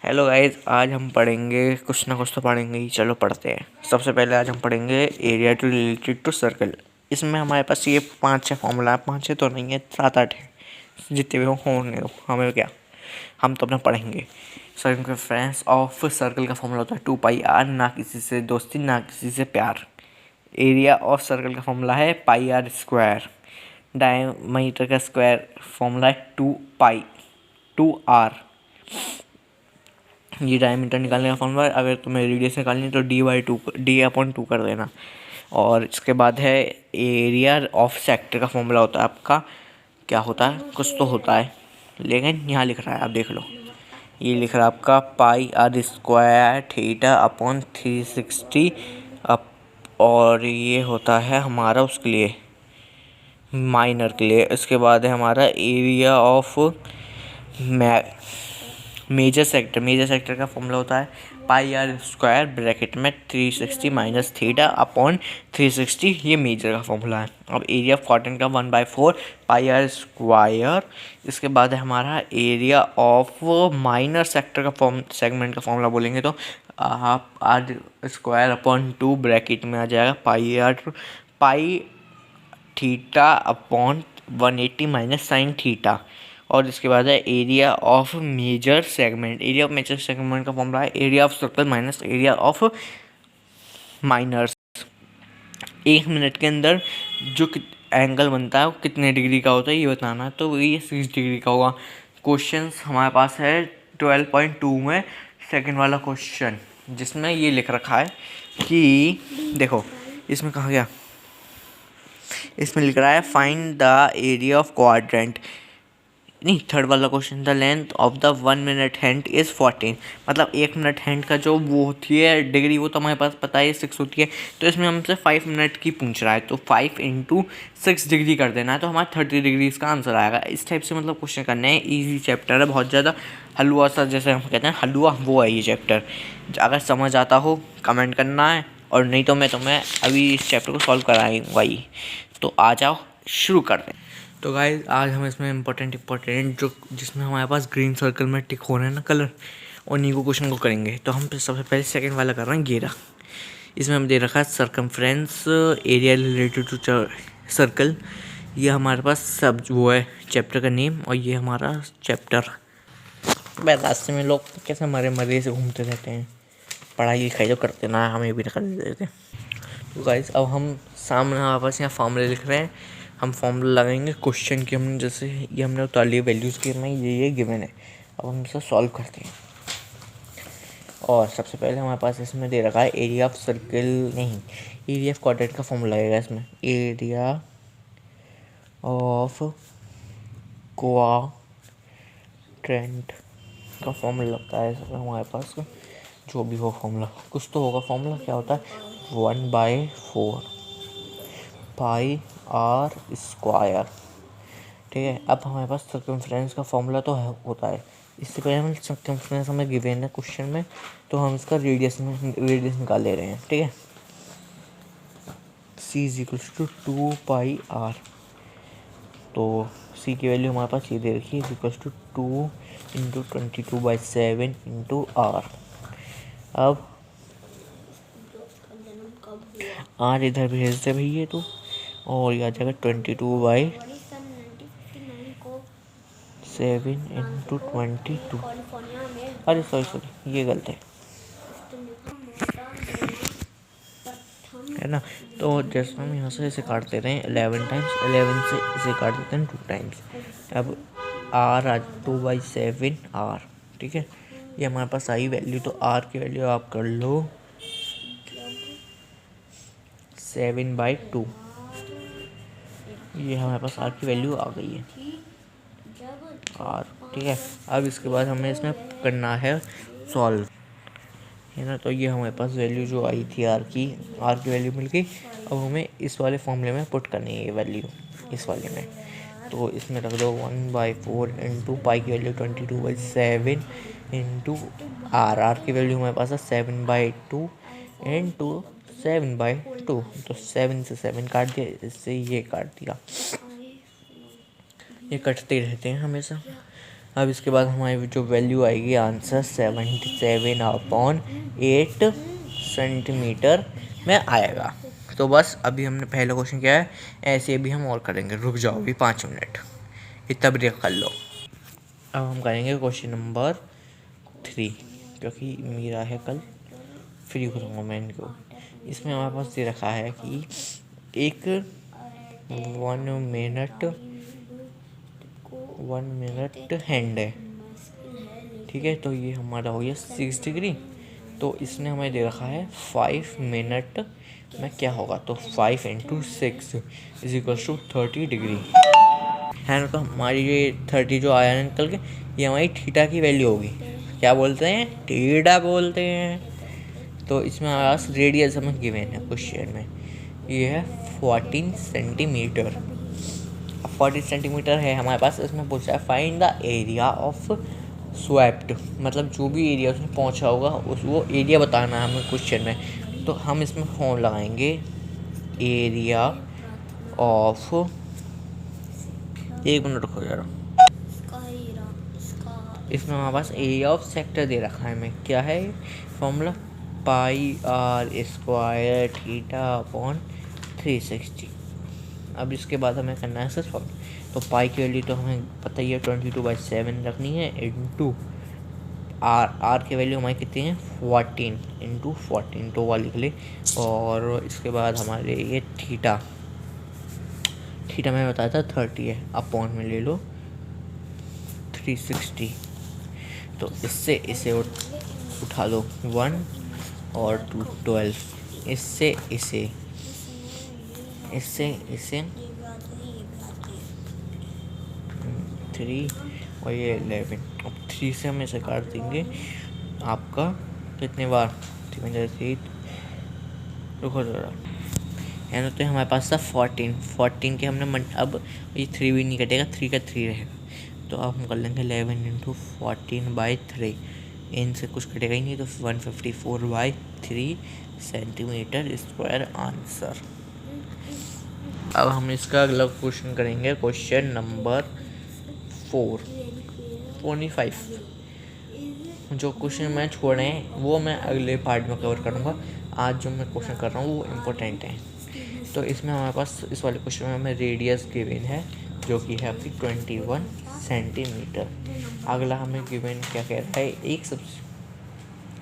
Hello guys, आज हम पढ़ेंगे कुछ ना कुछ तो पढ़ेंगे ही। चलो पढ़ते हैं। सबसे पहले आज हम पढ़ेंगे area two related to circle. इसमें हमारे पास ये 5-6 फॉर्मूला है। 5-6 तो नहीं है, 7-8 है। जितने भी होंगे हमें क्या, हम तो अपना पढ़ेंगे। सर्कमफ्रेंस ऑफ सर्कल का फॉर्मूला होता है 2πr। ना किसी से दोस्ती ना किसी से प्यार। एरिया ऑफ सर्कल का फॉर्मूला है πr स्क्वायर। डायमीटर का स्क्वायर फॉर्मूला है 2r। ये डायमीटर निकालने का फॉर्मूला है। अगर तुम्हें रेडियस निकालनी है तो d/2 कर देना। और इसके बाद है एरिया ऑफ सेक्टर का फॉर्मूला होता है आपका, क्या होता है, कुछ तो होता है, लेकिन यहाँ लिख रहा है, आप देख लो। ये लिख रहा है आपका πr स्क्वायर θ/360 अप। और ये होता है हमारा उसके लिए माइनर के लिए। इसके बाद है हमारा एरिया ऑफ मेजर सेक्टर का फॉर्मूला होता है πr स्क्वायर ब्रैकेट में 360 माइनस θ/360। ये मेजर का फॉर्मूला है। अब एरिया ऑफ कॉटन का 1/4 πr स्क्वायर। इसके बाद है हमारा एरिया ऑफ माइनर सेक्टर का सेगमेंट का फॉर्मूला बोलेंगे तो आप r²/2 ब्रैकेट में आ जाएगा पाई θ/180 माइनस साइन थीटा। और इसके बाद है एरिया ऑफ मेजर सेगमेंट का फॉर्मूला है area of circle minus area of minors. 1 minute के अंदर जो एंगल बनता है वो कितने डिग्री का होता है ये बताना है, तो ये 60 डिग्री का होगा। क्वेश्चंस हमारे पास है 12.2 में सेकंड वाला क्वेश्चन, जिसमें ये लिख रखा है कि देखो इसमें कहा गया, इसमें लिख रहा है find the area of quadrant. नहीं, थर्ड वाला question, the length of the 1 minute hand is 14। मतलब 1 मिनट हैंड का जो वो होती है डिग्री, वो तो हमारे पास पता है 6 होती है। तो इसमें हमसे 5 मिनट की पूछ रहा है, तो 5 × 6 डिग्री कर देना है, तो हमारा 30 डिग्री इसका आंसर आएगा। इस टाइप से मतलब क्वेश्चन करने हैं। ईजी चैप्टर है, बहुत ज़्यादा हलवा सा, जैसे हम कहते हैं हलवा, वो है ये चैप्टर। अगर समझ आता हो कमेंट करना है, और नहीं तो मैं तुम्हें अभी इस चैप्टर को सॉल्व कराऊंगा ही। तो आ जाओ, शुरू कर दें। तो गाइस, आज हम इसमें इम्पोर्टेंट जो जिसमें हमारे पास ग्रीन सर्कल में टिक हो रहे हैं ना कलर, उन्हीं को क्वेश्चन को करेंगे। तो हम सबसे पहले सेकंड वाला कर रहे हैं, गेरा। इसमें हम दे रखा है circumference area related to circle. ये हमारे पास सब वो है चैप्टर का नेम, और ये हमारा चैप्टर। रास्ते में लोग कैसे मरे से घूमते रहते हैं, पढ़ाई लिखाई तो करते ना, हमें भी करने देते। तो गाइस, अब हम सामने हमारे पास यहाँ फॉर्मूले लिख रहे हैं। हम फॉर्मूला लगाएंगे क्वेश्चन की। हमने जैसे ये हमने उतार लिए वैल्यूज़ की, हमें ये गिवन है। अब हम इसे सॉल्व करते हैं। और सबसे पहले हमारे पास इसमें दे रखा है एरिया ऑफ सर्कल, नहीं, एरिया ऑफ क्वाड्रेंट का फॉर्मूला लगेगा इसमें। एरिया ऑफ क्वाड्रेंट का फॉर्मूला लगता है इसमें हमारे पास। जो भी हो फॉर्मूला, कुछ तो होगा। फॉर्मूला क्या होता है, 1/4 πr स्क्वायर। ठीक है। अब हमारे पास सर्कमफ्रेंस का फॉर्मूला तो होता है। इससे पहले हम सर्कमफ्रेंस हमें गिवन है क्वेश्चन में, तो हम इसका रेडियस निकाल ले रहे हैं। ठीक है। c = 2πr। तो c की वैल्यू हमारे पास ये दे रखी है, = 2 × 22/7 × r। अब r इधर भेज दे भैया, तो और ये आ जाएगा 22/7 × 22। अरे सॉरी, ये गलत है ना। तो जैसे हम यहाँ से इसे काट देते हैं 11 टाइम्स, 11 से इसे काट देते हैं 2 टाइम्स। अब r 2/7 r। ठीक है। ये हमारे पास आई वैल्यू। तो r की वैल्यू आप कर लो 7/2। ये हमारे पास r की वैल्यू आ गई है, r। ठीक है। अब इसके बाद हमें इसमें करना है सॉल्व, है ना। तो ये हमारे पास वैल्यू जो आई थी r की वैल्यू मिल गई। अब हमें इस वाले फॉर्मूले में पुट करनी है ये वैल्यू, इस वाले में। तो इसमें रख दो 1/4 × पाई की वैल्यू 22/7 × r की वैल्यू हमारे पास है 7/2 × 7/2। तो 7 से 7 काट दिया, इससे ये काट दिया। ये कटते रहते हैं हमेशा। अब इसके बाद हमारी जो वैल्यू आएगी आंसर 77/8 सेंटीमीटर में आएगा। तो बस अभी हमने पहला क्वेश्चन किया है, ऐसे अभी हम और करेंगे। रुक जाओ अभी 5 मिनट, इतना ब्रेक कर लो। अब हम करेंगे क्वेश्चन नंबर 3, क्योंकि मेरा है कल फ्री करूँगा मैं इनको। इसमें हमारे पास दे रखा है कि एक 1 मिनट हैंड है, ठीक है। तो ये हमारा हो गया 6 डिग्री। तो इसने हमें दे रखा है 5 मिनट में क्या होगा, तो 5 × 6 = 30 डिग्री है ना। तो हमारी ये 30 जो आया निकल के, ये हमारी थीटा की वैल्यू होगी। क्या बोलते हैं, थीटा बोलते हैं। तो इसमें हमारे पास रेडियस हमें गिवन है क्वेश्चन में, ये है 14 सेंटीमीटर। अब 14 सेंटीमीटर है हमारे पास। इसमें पूछा है find the area of swapped, मतलब जो भी एरिया उसमें पहुंचा होगा उस वो एरिया बताना है हमें क्वेश्चन में। तो हम इसमें फॉर्म लगाएंगे एरिया ऑफ, 1 मिनट रुको जरा। इसमें हमारे पास एरिया ऑफ सेक्टर दे रखा है हमें, क्या है फॉर्मूला, πr² θ/360। अब इसके बाद हमें करना है सर तो पाई की वैल्यू तो हमें पता ही है 22/7 रखनी है, इंटू आर की वैल्यू हमारी कितनी है 14 × 14, तो वाली लिख ले। और इसके बाद हमारे ये थीटा मैंने बताया था 30 है, अपॉन में ले लो 360। तो इससे इसे उठा लो 1 और 2 12, इससे इसे 3 और ये 11। अब 3 से हम इसे काट देंगे आपका कितने बार, 3 रुको जरा है ना। तो हमारे पास था 14 के हमने अब ये 3 भी नहीं कटेगा, 3 का 3 रहेगा। तो अब हम कर लेंगे 11 × 14/3, इनसे कुछ कटेगा ही नहीं, तो 154/3 सेंटीमीटर स्क्वायर आंसर। अब हम इसका अगला क्वेश्चन करेंगे, क्वेश्चन नंबर 4 नहीं 5। जो क्वेश्चन मैं छोड़ रहे हैं वो मैं अगले पार्ट में कवर करूँगा। आज जो मैं क्वेश्चन कर रहा हूँ वो इम्पोर्टेंट है। तो इसमें हमारे पास इस वाले क्वेश्चन में हमें रेडियस गिवन है जो कि है आपकी 21 सेंटीमीटर। अगला हमें गिवन क्या कह रहा है, एक सब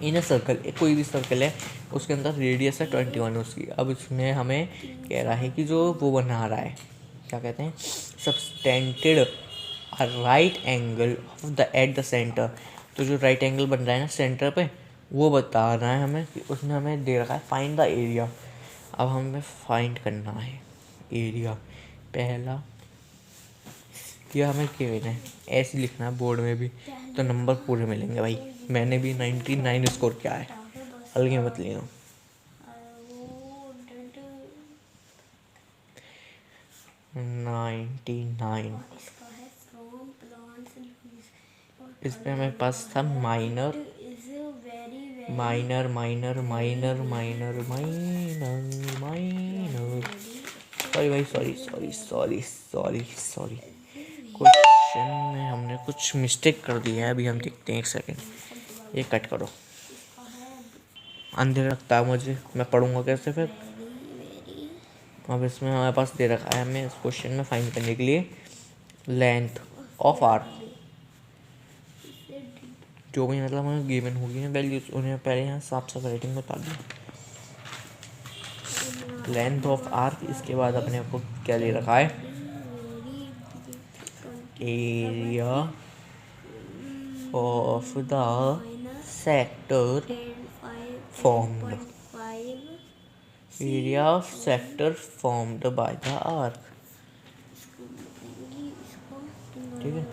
इन सर्कल, कोई भी सर्कल है उसके अंदर रेडियस है 21 उसकी। अब इसमें हमें कह रहा है कि जो वो बना रहा है, क्या कहते हैं, subtended right angle of the at the centre. तो जो राइट एंगल बन रहा है ना सेंटर पे, वो बता रहा है हमें कि उसने हमें दे रखा है फाइंड द एरिया। अब हमें फाइंड करना है एरिया। पहला यह हमें गिवन है, ऐसे लिखना है बोर्ड में भी, तो नंबर पूरे मिलेंगे भाई। मैंने भी 99 स्कोर किया है, हल्के मत लियो। इस पे हमें पास था माइनर सॉरी भाई, सॉरी क्वेश्चन में हमने कुछ मिस्टेक कर दी है। अभी हम देखते हैं, 1 सेकेंड, ये कट करो, अंधेरा लगता है मुझे, मैं पढ़ूंगा कैसे फिर। अब इसमें हमारे पास दे रखा है हमें इस क्वेश्चन में फाइंड करने के लिए लेंथ ऑफ आर्क, जो भी मतलब हमें गिवन होगी ना वैल्यूज, उन्हें पहले यहाँ साफ राइटिंग में बता दिया। लेंथ ऑफ आर्क, इसके बाद अपने को क्या दे रखा है, area of the sector formed, area of sector formed by the arc, ठीक है।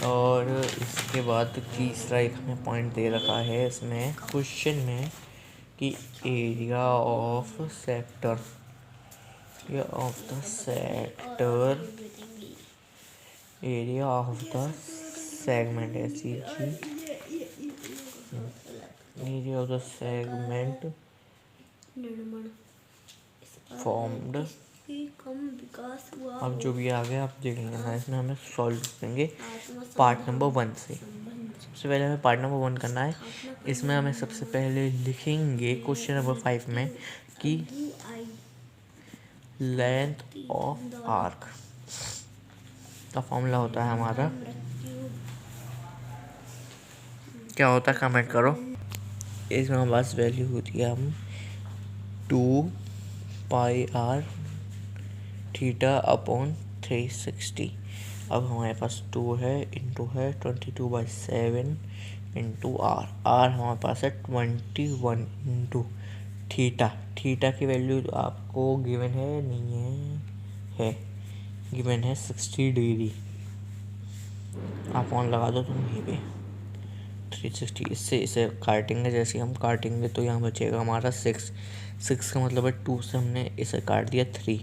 और इसके बाद तीसरा एक हमें पॉइंट दे रखा है इसमें क्वेश्चन में कि area of sector, area of the segment, area of the segment formed अब जो भी आ गया आप देख लेंगे ना, इसमें हमें सॉल्व करेंगे पार्ट नंबर 1 से। सबसे पहले हमें पार्ट नंबर 1 करना है। इसमें हमें सबसे पहले लिखेंगे क्वेश्चन नंबर 5 में कि लेंथ ऑफ आर्क का फॉर्मूला होता है हमारा, क्या होता है कमेंट करो। इसमें हमारे पास वैल्यू होती है हम 2πr थीटा अपॉन 360। अब हमारे पास 2 है, इंटू है 22/7 इंटू आर। आर हमारे पास है 21 इंटू थीटा। थीटा की वैल्यू आपको गिवन है, नहीं है गिवन है 60 डिग्री। आप ऑन लगा दो तुम यहीं पे 360। इससे इसे काटेंगे, जैसे हम काटेंगे तो यहाँ बचेगा हमारा 6। 6 का मतलब है 2 से हमने इसे काट दिया 3।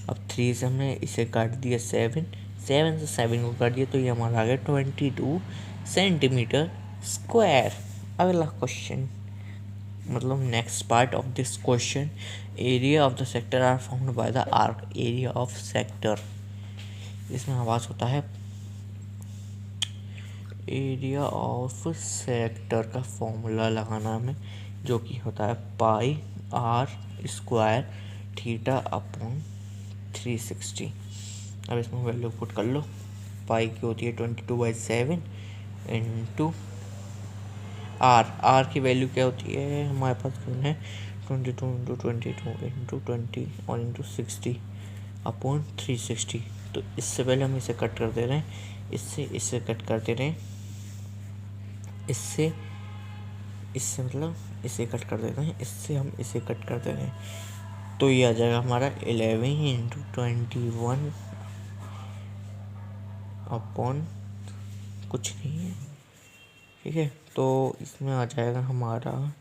अब 3 से हमने इसे काट दिया 7। 7 से 7 को काट दिया तो ये हमारा आ गया 22 सेंटीमीटर स्क्वायर। अगला क्वेश्चन, मतलब next part of this question, area of the sector are found by the arc area of sector. इसमें आवाज होता है एरिया ऑफ सेक्टर का फॉर्मूला लगाना हमें, जो कि होता है pi r square theta upon 360। अब इसमें वैल्यू पुट कर लो। पाई की होती है 22/7 इंटू आर की वैल्यू क्या होती है हमारे पास है 22 इंटू 22 इंटू 20 और इंटू 60 अपॉन 360। तो इससे पहले हम इसे कट कर दे रहे हैं, इससे कट करते रहे, इससे मतलब इसे कट कर देते हैं, इससे हम इसे कट कर दे रहे हैं। तो ये आ जाएगा हमारा 11 इंटू 21 अपॉन कुछ नहीं है, ठीक है। तो इसमें आ जाएगा हमारा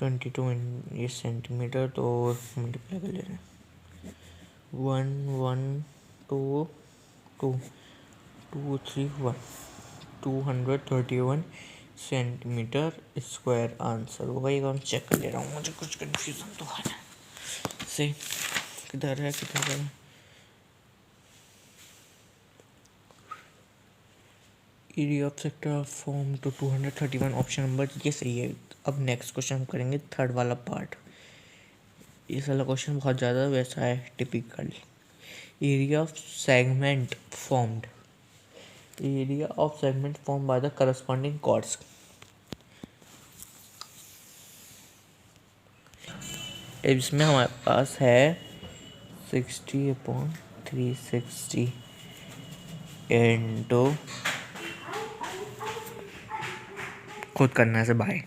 22 ये सेंटीमीटर, तो मल्टीप्लाई कर ले रहे हैं 231 सेंटीमीटर स्क्वायर आंसर होगा। ये हम चेक कर ले रहा हूँ, मुझे कुछ कन्फ्यूज़न तो है से किधर है। Area of sector form to 231, option number ये सही है। अब नेक्स्ट क्वेश्चन हम करेंगे थर्ड वाला पार्ट। इस वाला क्वेश्चन बहुत ज़्यादा वैसा है typical. Area of segment formed by the corresponding chords. इसमें हमारे पास है 60/360 इंटू खुद करने से बाय।